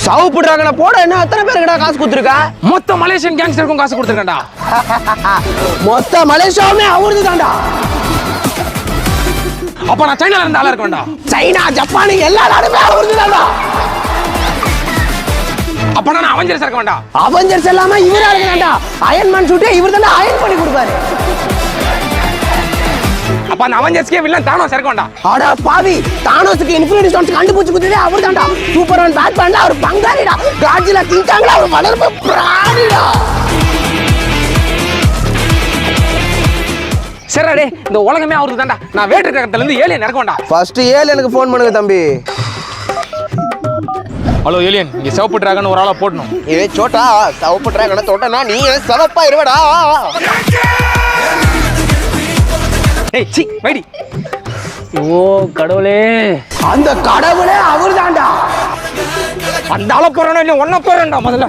சவுப்பு டிராகனை போட என்ன எத்தனை பேருக்குடா காசு கொடுத்துருக்கா? மொத்த மலேசியன் கேங்ஸ்டருக்கும் காசு கொடுத்துருக்கேன்டா. மொத்த மலேசியாவுமே அவருது தான்டா. அப்ப நான் சைனால இருந்து ஆளா இருக்கேன்டா. சைனா ஜப்பான் எல்லா நாடுமே அவருது தான்டா. அப்ப நான் அவெஞ்சர்ஸ் இருக்க வேண்டாம். அவெஞ்சர்ஸ் எல்லாமே இவரா இருக்கான்டா. அயன்மேன் சூட்டே இவர் தான்டா அயன் பண்ணி கொடுப்பாரு. அப்ப அந்த அவெஞ்சர்ஸ்க்கே வில்லன் தானோஸ் இருக்க வேண்டாம். அட பாவி, தானோஸ்க்கு இன்ஃபினிட்டி ஸ்டோன்ஸ் கண்டுபிடிச்சு கொடுத்ததே அவர் தான்டா. சூப்பர்மேன் பேட்மேன்ல அவர் பங்காளிடா. காட்ஜிலா கிங் காங்ல அவர் வளர்ப்பு பிராணிடா. சரிடா, இந்த உலகமே அவருக்கு தான்டா. நான் வேற்று கிரகத்துல இருந்து ஏலியன் இறக்க வேண்டாம். ஃபர்ஸ்ட் ஏலியனுக்கு ஃபோன் பண்ணுங்க தம்பி. ஹலோ ஏலியன், இங்க சிவப்பு டிராகன் ஒரு ஆளா போடணும். ஏ சோட்டா, சிவப்பு டிராகனை தொட்டனா நீ சிவப்பா இருவடா. ஏய் சி வைடி. ஓ கடவுளே, அந்த கடவுளே அவர் தான்டா. அந்த ஆள போறேன்னா இல்ல ஒன்ன போறேன்டா முதல்ல.